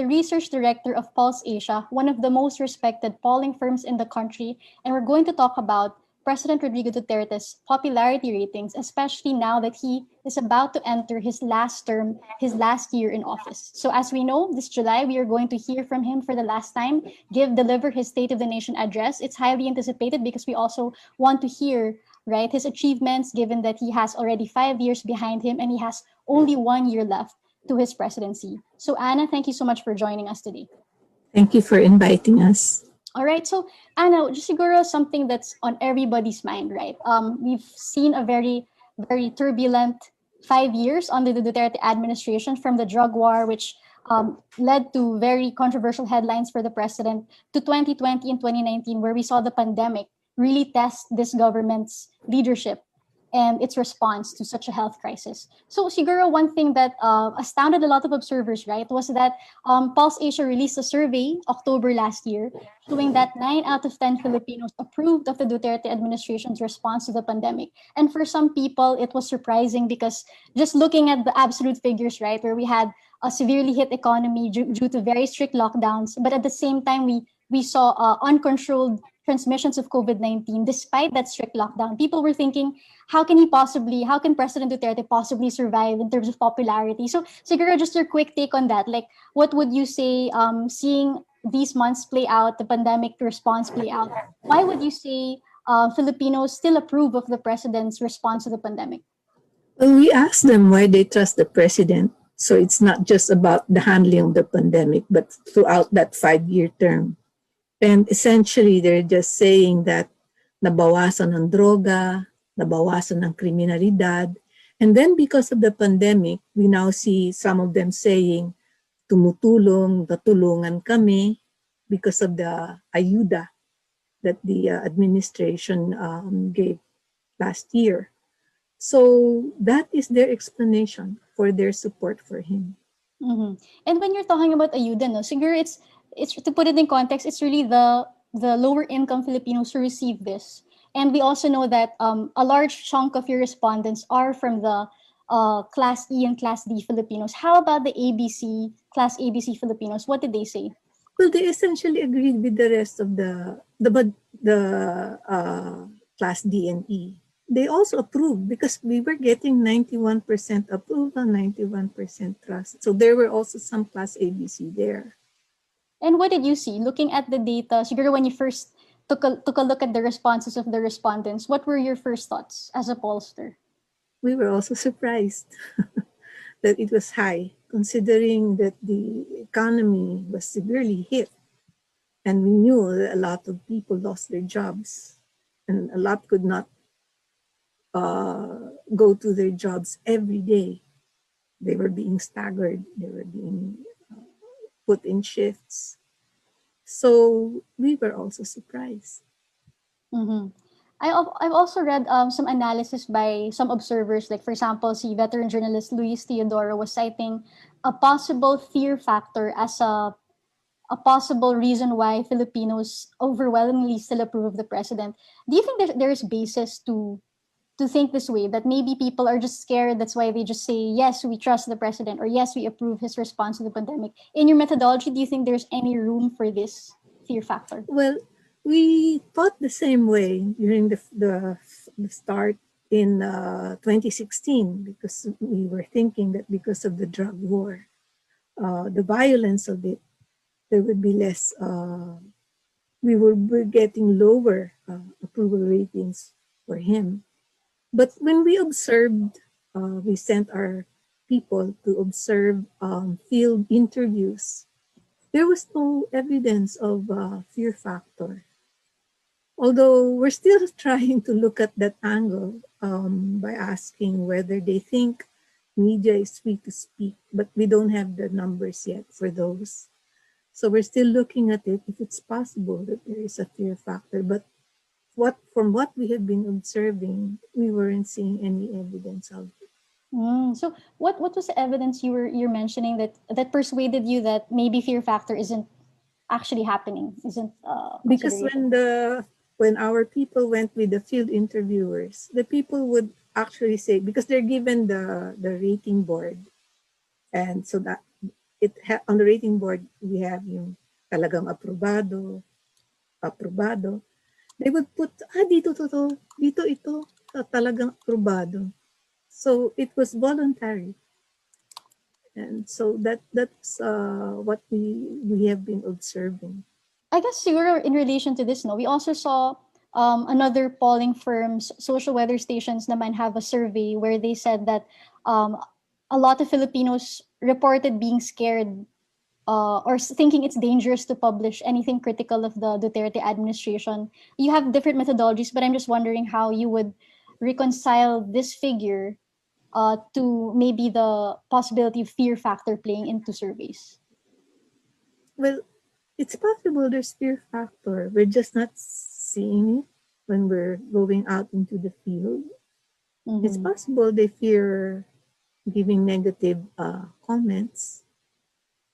the research director of Pulse Asia, one of the most respected polling firms in the country. And we're going to talk about President Rodrigo Duterte's popularity ratings, especially now that he is about to enter his last term, his last year in office. So as we know, this July, we are going to hear from him for the last time, deliver his State of the Nation address. It's highly anticipated because we also want to hear, right, his achievements, given that he has already 5 years behind him and he has only 1 year left to his presidency. So Anna, thank you so much for joining us today. Thank you for inviting us. All right, so Anna, just siguro something that's on everybody's mind, right? We've seen a very, very turbulent 5 years under the Duterte administration, from the drug war, which led to very controversial headlines for the president, to 2020 and 2019, where we saw the pandemic really test this government's leadership and its response to such a health crisis. So siguro one thing that astounded a lot of observers, right, was that Pulse Asia released a survey October last year showing that 9 out of 10 Filipinos approved of the Duterte administration's response to the pandemic. And for some people, it was surprising because just looking at the absolute figures, right, where we had a severely hit economy due to very strict lockdowns, but at the same time, we saw uncontrolled transmissions of COVID-19 despite that strict lockdown. People were thinking, how can President Duterte possibly survive in terms of popularity? So siguro just your quick take on that. Like, what would you say, seeing these months play out, the pandemic response play out, why would you say Filipinos still approve of the president's response to the pandemic? Well, we asked them why they trust the president. So it's not just about the handling of the pandemic, but throughout that 5-year term. And essentially, they're just saying that nabawasan ng droga, nabawasan ng kriminalidad. And then because of the pandemic, we now see some of them saying, natulungan kami because of the ayuda that the administration gave last year. So that is their explanation for their support for him. Mm-hmm. And when you're talking about ayuda, no, siguro it's to put it in context, it's really the lower income Filipinos who receive this. And we also know that a large chunk of your respondents are from the Class E and Class D Filipinos. How about the Class ABC Filipinos? What did they say? Well, they essentially agreed with the rest of the Class D and E. They also approved because we were getting 91% approval, 91% trust. So there were also some Class ABC there. And what did you see? Looking at the data, siguro when you first took a look at the responses of the respondents, what were your first thoughts as a pollster? We were also surprised that it was high, considering that the economy was severely hit. And we knew that a lot of people lost their jobs and a lot could not go to their jobs every day. They were being staggered. They were being put in shifts. So we were also surprised. Mm-hmm. I've also read some analysis by some observers, like for example, si veteran journalist Luis Teodoro was citing a possible fear factor as a possible reason why Filipinos overwhelmingly still approve of the president. Do you think there's basis to think this way, that maybe people are just scared, that's why they just say, yes, we trust the president, or yes, we approve his response to the pandemic? In your methodology, do you think there's any room for this fear factor? Well, we thought the same way during the start in 2016, because we were thinking that because of the drug war, the violence of it, there would be less, we were getting lower approval ratings for him. But when we observed, we sent our people to observe field interviews, there was no evidence of fear factor. Although we're still trying to look at that angle by asking whether they think media is free to speak, but we don't have the numbers yet for those. So we're still looking at it, if it's possible that there is a fear factor. But from what we have been observing, we weren't seeing any evidence of it. So what was the evidence you're mentioning that persuaded you that maybe fear factor isn't actually happening, isn't because when our people went with the field interviewers, the people would actually say, because they're given the rating board, and so that on the rating board, we have yung talagang aprobado, aprobado. They would put, dito to, dito ito, talagang aprobado. So it was voluntary. And so that's what we have been observing. I guess siguro in relation to this, no, we also saw another polling firms, social weather stations naman have a survey where they said that um, a lot of Filipinos reported being scared or thinking it's dangerous to publish anything critical of the Duterte administration. You have different methodologies, but I'm just wondering how you would reconcile this figure to maybe the possibility of fear factor playing into surveys. Well, it's possible there's fear factor. We're just not seeing it when we're going out into the field. Mm-hmm. It's possible they fear giving negative comments.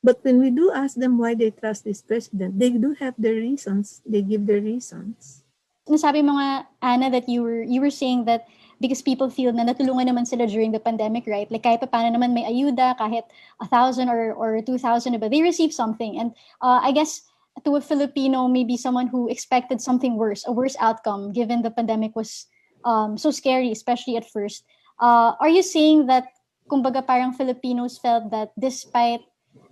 But when we do ask them why they trust this president, they do have their reasons. They give their reasons. Nasabi mo nga, Anna, that you were saying that because people feel na natulungan naman sila during the pandemic, right? Like kahit pa paano naman may ayuda, kahit 1,000 or 2,000, but they receive something. And I guess to a Filipino, maybe someone who expected something worse, a worse outcome, given the pandemic was so scary, especially at first. Are you saying that, kumbaga parang Filipinos felt that despite,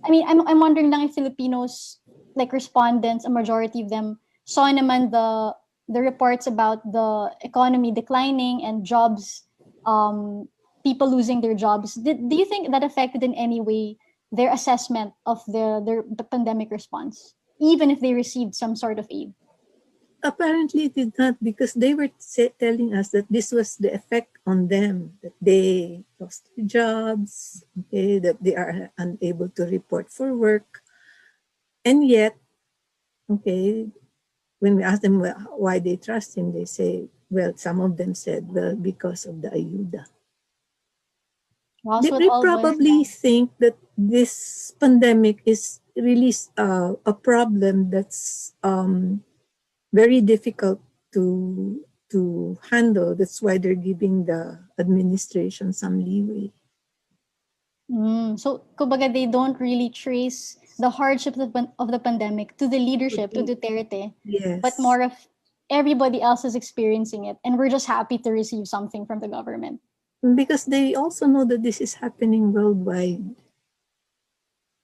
I mean, I'm wondering lang if Filipinos, like respondents, a majority of them, saw naman the reports about the economy declining and jobs, people losing their jobs. Do you think that affected in any way their assessment of the pandemic response, even if they received some sort of aid? Apparently, it did not, because they were telling us that this was the effect on them, that they lost their jobs, okay, that they are unable to report for work. And yet, okay, when we ask them why they trust him, they say, well, some of them said, well, because of the ayuda. Wow, They, so it they all probably think that this pandemic is really a problem that's very difficult to handle. That's why they're giving the administration some leeway. So, kumbaga, they don't really trace the hardships of the pandemic to the leadership, to Duterte, but Yes. more of everybody else is experiencing it, and we're just happy to receive something from the government. Because they also know that this is happening worldwide.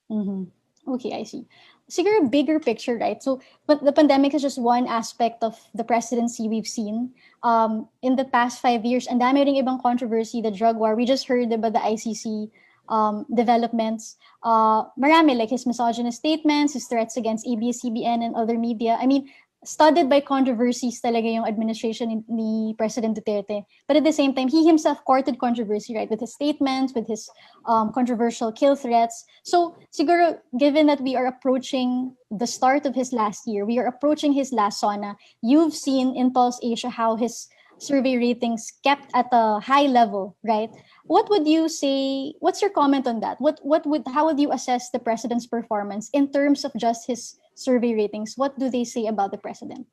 Mm-hmm. Okay, I see. Siguro bigger picture, right? So, but the pandemic is just one aspect of the presidency we've seen. In the past 5 years, and dami ring ibang controversy, the drug war. We just heard about the ICC developments. Marami, like his misogynist statements, his threats against ABS-CBN and other media. I mean, studded by controversies talaga yung administration ni President Duterte. But at the same time, he himself courted controversy, right? With his statements, with his controversial kill threats. So, siguro, given that we are approaching the start of his last year, we are approaching his last SONA, you've seen in Pulse Asia how his survey ratings kept at a high level, right? What would you say, what's your comment on that? How would you assess the president's performance in terms of just his survey ratings? What do they say about the president?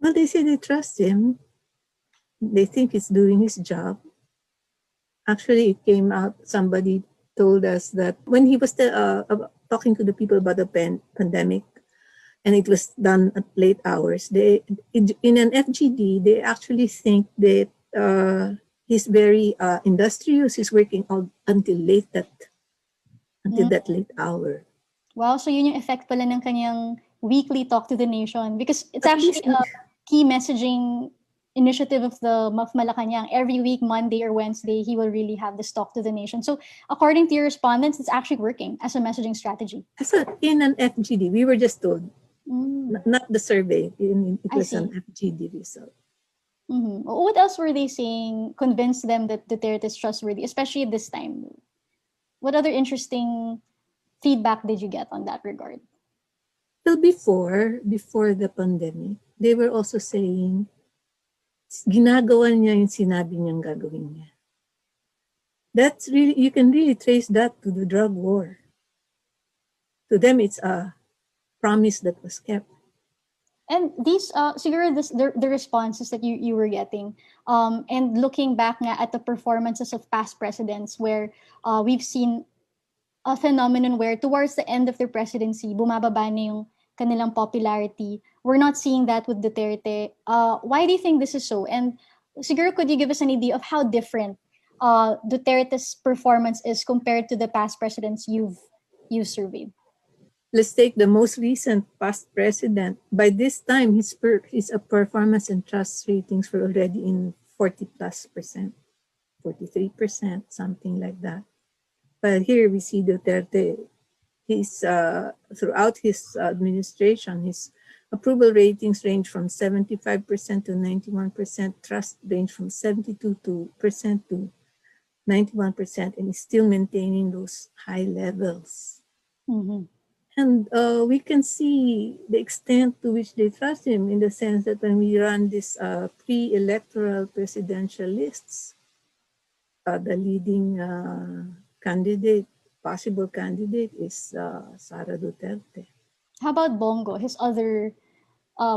Well, they say they trust him. They think he's doing his job. Actually, it came out, somebody told us that when he was talking to the people about the pandemic, and it was done at late hours, in an FGD, they actually think that he's very industrious. He's working until that late hour. Wow, so yun yung effect pala ng kanyang weekly talk to the nation, because it's At actually least, a key messaging initiative of the MAF Malacanang. Every week, Monday or Wednesday, he will really have this talk to the nation. So according to your respondents, it's actually working as a messaging strategy. in an FGD, we were just told, not the survey. It was an FGD result. Mm-hmm. What else were they saying convinced them that Duterte is trustworthy, especially at this time? What other interesting feedback did you get on that regard? So before the pandemic, they were also saying, ginagawa niya yung sinabi niyang gagawin niya. That's really, you can really trace that to the drug war. To them, it's a promise that was kept. And these, siguro the responses that you were getting, and looking back nga at the performances of past presidents where we've seen a phenomenon where towards the end of their presidency, bumababa na yung kanilang popularity. We're not seeing that with Duterte. Why do you think this is so? And siguro, could you give us an idea of how different Duterte's performance is compared to the past presidents you've surveyed? Let's take the most recent past president. By this time, his performance and trust ratings were already in 40+%, 43%, something like that. But here we see Duterte, throughout his administration, his approval ratings range from 75% to 91%, trust range from 72% to 91%, and is still maintaining those high levels. Mm-hmm. And we can see the extent to which they trust him, in the sense that when we run these pre-electoral presidential lists, the leading possible candidate is Sara Duterte. How about Bongo, his other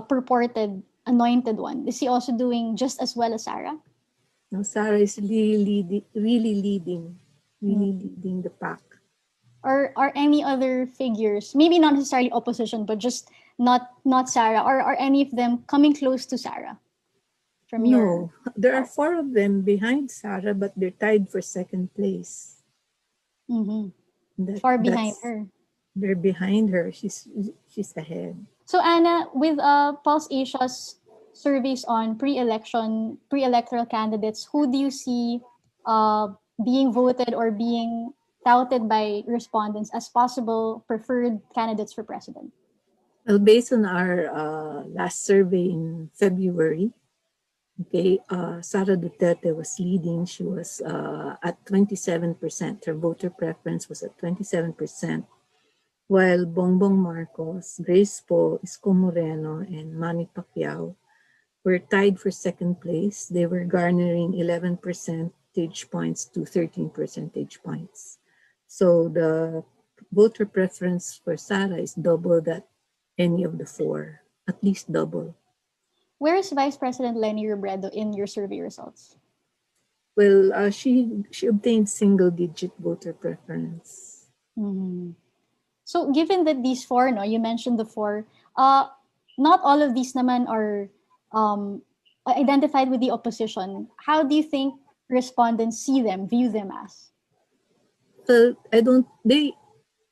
purported anointed one? Is he also doing just as well as Sara? No, Sara is really leading the pack. Or are any other figures, maybe not necessarily opposition, but just not Sara, or are any of them coming close to Sara? No, there are 4 of them behind Sara, but they're tied for second place. Mm-hmm. Far behind her. They're behind her. She's ahead. So Anna, with Pulse Asia's surveys on pre-electoral candidates, who do you see being voted or being touted by respondents as possible preferred candidates for president? Well, based on our last survey in February, okay, Sara Duterte was leading. She was at 27%. Her voter preference was at 27%, while Bongbong Marcos, Grace Poe, Isko Moreno, and Manny Pacquiao were tied for second place. They were garnering 11 percentage points to 13 percentage points. So the voter preference for Sara is double that any of the 4, at least double. Where is Vice President Leni Robredo in your survey results? Well, she obtained single-digit voter preference. Mm-hmm. So given that these 4, no, you mentioned the 4, not all of these naman are identified with the opposition. How do you think respondents view them as? Well,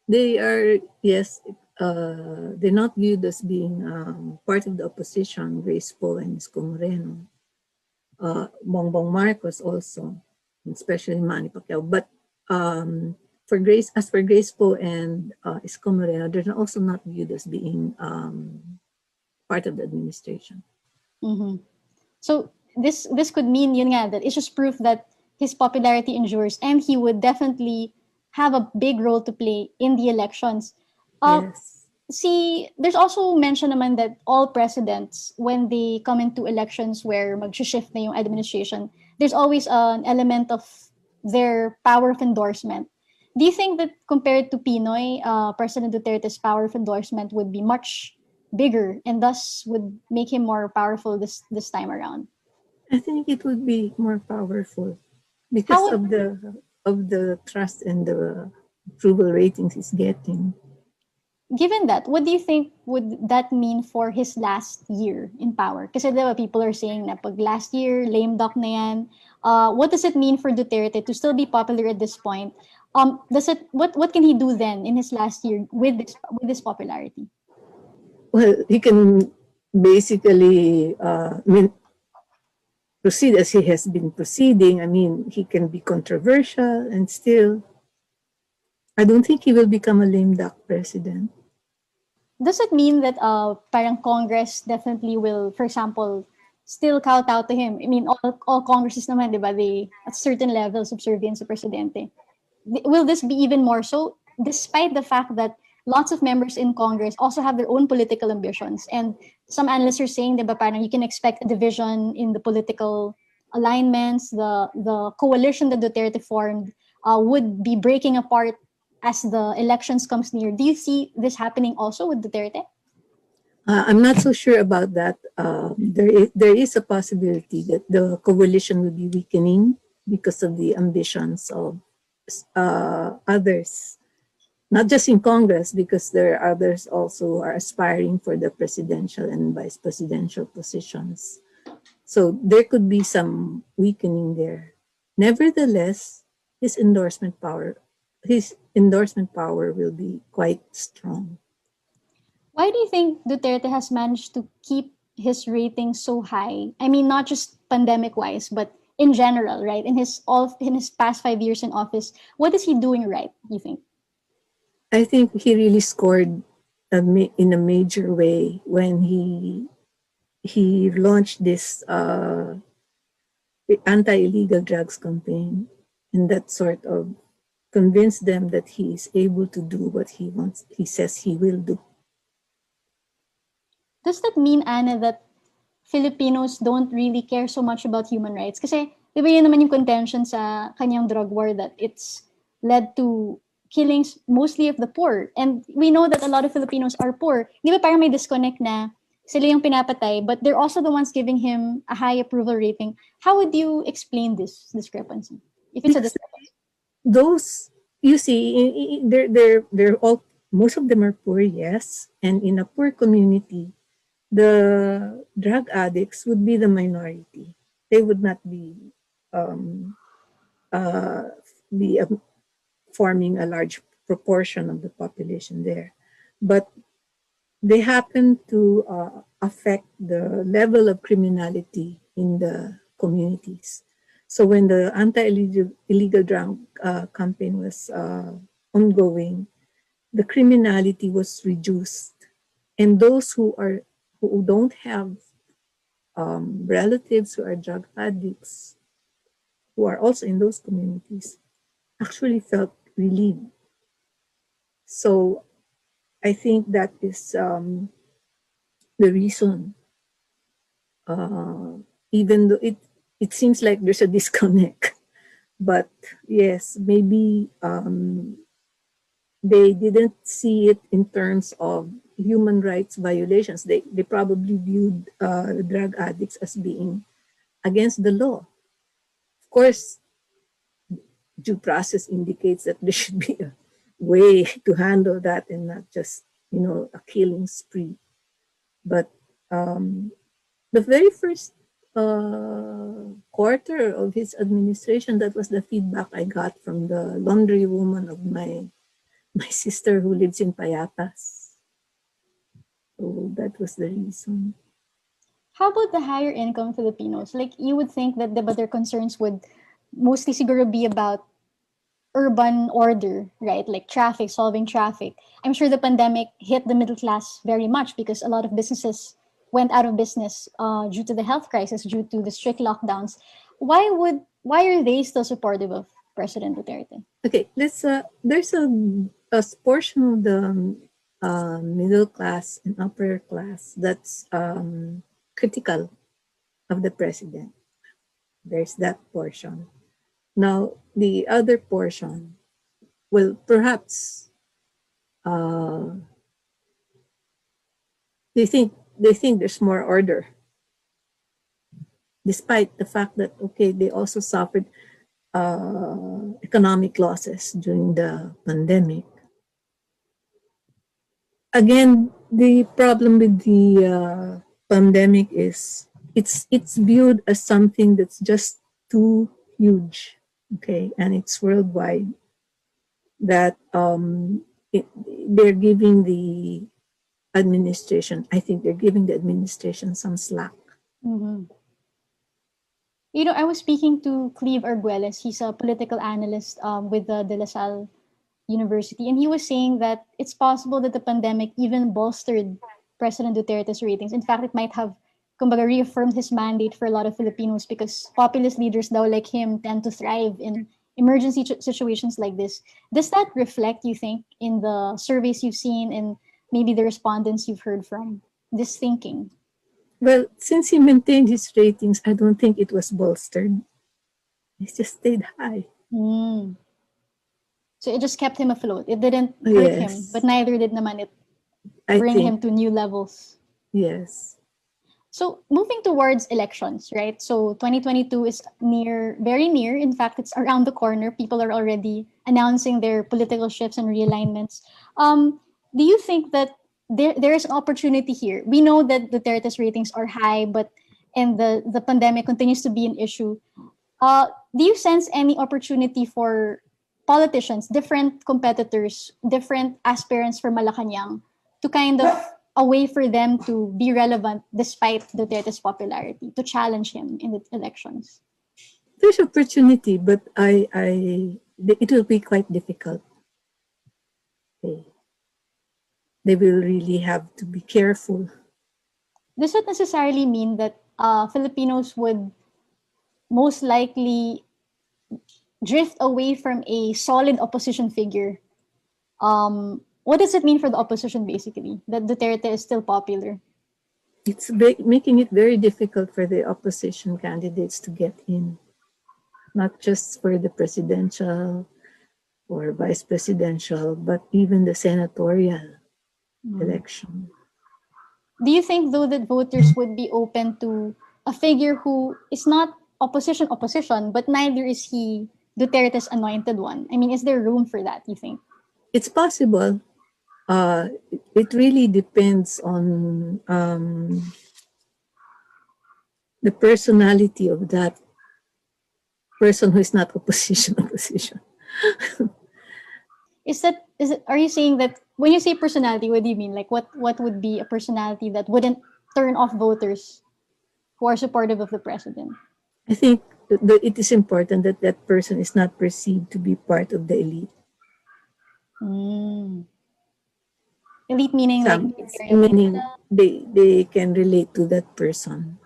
they are, yes, they're not viewed as being part of the opposition, Grace Poe and Isko Moreno. Bongbong Marcos also, especially Manny Pacquiao. But for Grace Poe and Isko Moreno, they're also not viewed as being part of the administration. Mm-hmm. So this could mean, yun nga, that it's just proof that his popularity endures, and he would definitely have a big role to play in the elections. Yes. See, there's also mention naman that all presidents, when they come into elections where mag-shift na yung administration, there's always an element of their power of endorsement. Do you think that compared to Pinoy, President Duterte's power of endorsement would be much bigger and thus would make him more powerful this time around? I think it would be more powerful because of the trust and the approval ratings he's getting. Given that, what do you think would that mean for his last year in power? Kasi diba, people are saying na pag last year, lame duck na yan. What does it mean for Duterte to still be popular at this point? What can he do then in his last year with this popularity? Well, he can basically proceed as he has been proceeding. I mean, he can be controversial and still, I don't think he will become a lame duck president. Does it mean that parang Congress definitely will, for example, still kowtow to him? I mean, all Congresses naman, di ba, they at certain levels subservient sa presidente. Will this be even more so, despite the fact that lots of members in Congress also have their own political ambitions? And some analysts are saying, di ba, parang you can expect a division in the political alignments. The coalition that Duterte formed would be breaking apart as the elections comes near. Do you see this happening also with Duterte? I'm not so sure about that. There is a possibility that the coalition will be weakening because of the ambitions of others not just in Congress, because there are others also who are aspiring for the presidential and vice presidential positions. So there could be some weakening there. Nevertheless, his endorsement power will be quite strong. Why do you think Duterte has managed to keep his rating so high? I mean, not just pandemic wise, but in general, right? In his past 5 years in office, what is he doing right? You think? I think he really scored in a major way when he launched this anti-illegal drugs campaign, and that sort of convinced them that he is able to do what he says he will do. Does that mean, Anna, that Filipinos don't really care so much about human rights? Kasi, di ba yun naman yung contention sa kanyang drug war, that it's led to killings mostly of the poor. And we know that a lot of Filipinos are poor. Di ba parang may disconnect na sila yung pinapatay, but they're also the ones giving him a high approval rating. How would you explain this discrepancy? If it's a Because discrepancy. those, you see, they're all, most of them are poor, yes, and in a poor community, the drug addicts would be the minority. They would not um, be forming a large proportion of the population there, but they happen to affect the level of criminality in the communities. So when the anti-illegal drug campaign was ongoing, the criminality was reduced, and those who don't have relatives who are drug addicts, who are also in those communities, actually felt relieved. So I think that is the reason, even though it seems like there's a disconnect. But yes, maybe they didn't see it in terms of human rights violations. They probably viewed drug addicts as being against the law. Of course, due process indicates that there should be a way to handle that and not just, a killing spree. But the very first quarter of his administration, that was the feedback I got from the laundry woman of my sister who lives in Payatas. So that was the reason. How about the higher income Filipinos? Like, you would think that their concerns would mostly siguro be about urban order, right? Like traffic, solving traffic. I'm sure the pandemic hit the middle class very much because a lot of businesses went out of business due to the health crisis, due to the strict lockdowns. Why are they still supportive of President Duterte? Okay, there's a portion of the middle class and upper class that's critical of the president. There's that portion. Now, the other portion, well, perhaps they think there's more order, despite the fact that, okay, they also suffered economic losses during the pandemic. Again, the problem with the pandemic is it's viewed as something that's just too huge, okay, and it's worldwide. That they're giving the administration, I think they're giving the administration some slack. Mm-hmm. I was speaking to Cleve Arguelles. He's a political analyst with the De La Salle University, and he was saying that it's possible that the pandemic even bolstered President Duterte's ratings. In fact, it might have, kumbaga, reaffirmed his mandate for a lot of Filipinos because populist leaders daw like him tend to thrive in emergency situations like this. Does that reflect, you think, in the surveys you've seen and maybe the respondents you've heard from, this thinking? Well, since he maintained his ratings, I don't think it was bolstered. It just stayed high. Mm. So it just kept him afloat. It didn't hurt him, Yes, but neither did naman it I bring think him to new levels. yes. So moving towards elections, right? So 2022 is near, very near. In fact, it's around the corner. People are already announcing their political shifts and realignments. Do you think that there is an opportunity here? We know that Duterte's ratings are high, but and the pandemic continues to be an issue. Do you sense any opportunity for politicians, different competitors, different aspirants for Malacanang to kind of a way for them to be relevant despite Duterte's popularity, to challenge him in the elections? There's opportunity, but it will be quite difficult. They, they will really have to be careful. Does it necessarily mean that Filipinos would most likely drift away from a solid opposition figure? What does it mean for the opposition, basically, that Duterte is still popular? It's making it very difficult for the opposition candidates to get in, not just for the presidential or vice presidential, but even the senatorial election. Do you think, though, that voters would be open to a figure who is not opposition, but neither is he Duterte's anointed one? I mean, is there room for that, you think? It's possible. It really depends on the personality of that person who is not opposition. Is it? Are you saying that when you say personality, what do you mean? Like, what would be a personality that wouldn't turn off voters who are supportive of the president? I think that it is important that that person is not perceived to be part of the elite. Elite meaning like Meaning they can relate to that person.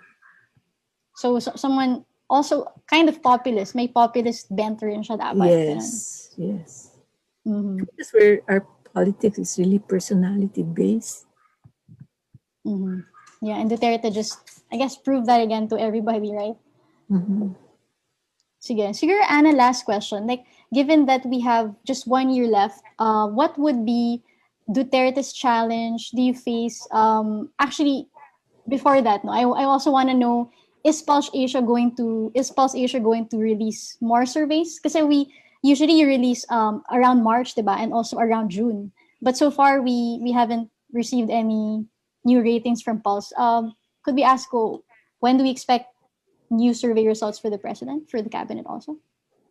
so someone also kind of populist, may populist bent rin siya dapat. Yes, yes. Because where our politics is really personality based. Yeah, and Duterte just, I guess, proved that again to everybody, right? Sige. Siguro, Anna, last question. Like, given that we have just 1 year left, what would be Duterte's challenge? Do you face, actually, before that, no, I also want to know, is Pulse Asia going to release more surveys? Because we usually release around March, diba? And also around June. But so far, we haven't received any new ratings from Pulse. Could we ask, when do we expect new survey results for the president, for the cabinet also?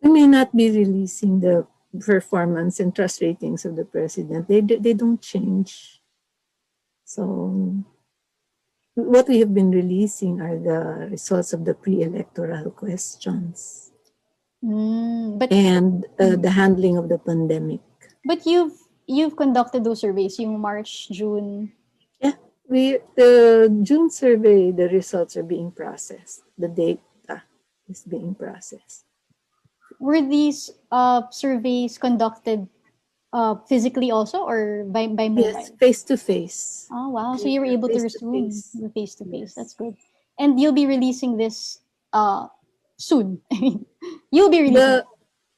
We may not be releasing the performance and trust ratings of the president. They don't change. So what we have been releasing are the results of the pre-electoral questions and the handling of the pandemic. But you've conducted those surveys, yung March, June. Yeah, the June survey, the results are being processed. The data is being processed. Were these surveys conducted physically also, or by mobile? Yes, face to face. Oh wow! So you were able to resume the face to face. That's good. And you'll be releasing this soon. You'll be releasing.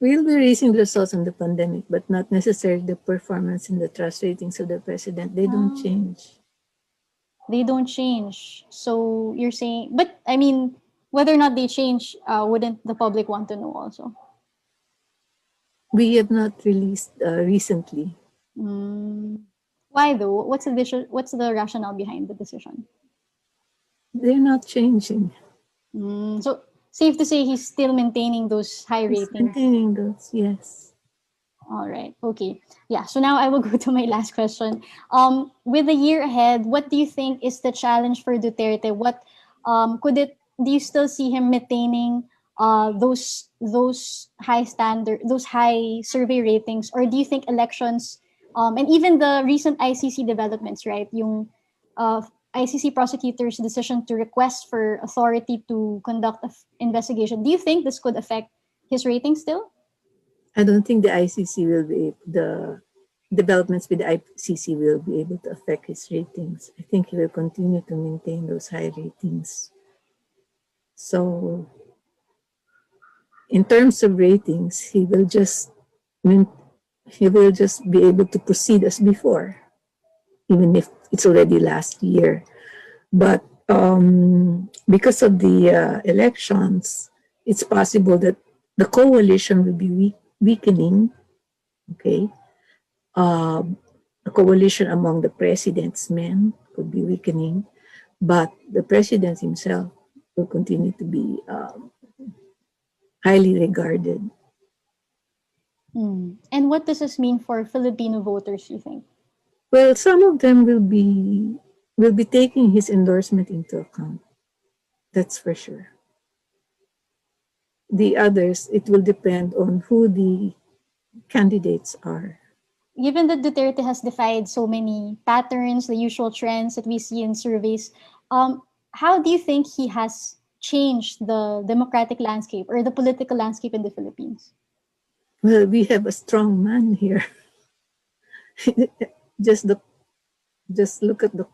We'll be releasing the results on the pandemic, but not necessarily the performance and the trust ratings of the president. They don't change. They don't change. So you're saying, but I mean, whether or not they change, wouldn't the public want to know also? We have not released recently. Why though? What's the rationale behind the decision? They're not changing. So safe to say he's still maintaining those high ratings. Maintaining those, yes. All right. Okay. Yeah. So now I will go to my last question. With the year ahead, what do you think is the challenge for Duterte? What do you still see him maintaining those high standard, those high survey ratings, or do you think elections, and even the recent ICC developments, right? Yung ICC prosecutors' decision to request for authority to conduct an investigation. Do you think this could affect his ratings still? I don't think the developments with the ICC will be able to affect his ratings. I think he will continue to maintain those high ratings. So, in terms of ratings, he will just be able to proceed as before, even if it's already last year. But because of the elections, it's possible that the coalition will be weakening. Okay, the coalition among the president's men could be weakening, but the president himself will continue to be highly regarded. And what does this mean for Filipino voters, you think? Well, some of them will be taking his endorsement into account. That's for sure. The others, it will depend on who the candidates are. Given that Duterte has defied so many patterns, the usual trends that we see in surveys, how do you think he has changed the democratic landscape or the political landscape in the Philippines? Well, we have a strong man here. just the just look at the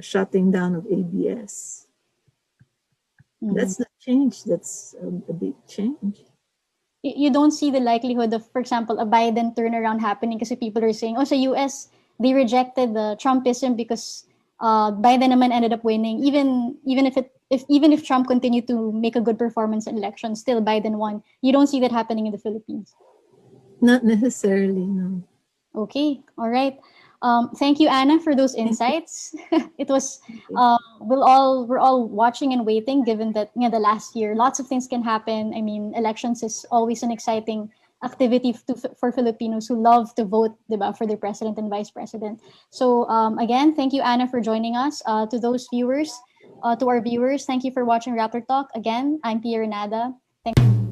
shutting down of ABS. That's the change. That's a big change. You don't see the likelihood of, for example, a Biden turnaround happening kasi people are saying, oh, sa US, they rejected the Trumpism because Biden naman ended up winning. Even if Trump continued to make a good performance in elections, still Biden won. You don't see that happening in the Philippines. Not necessarily, no. Okay, all right. Thank you, Anna, for those insights. It was we're all watching and waiting, given that the last year lots of things can happen. I mean, elections is always an exciting activity for Filipinos who love to vote, diba, for their president and vice president. So again, thank you, Anna, for joining us. To those viewers, to our viewers, thank you for watching Rapper Talk. Again, I'm Pia Ranada. Thank you.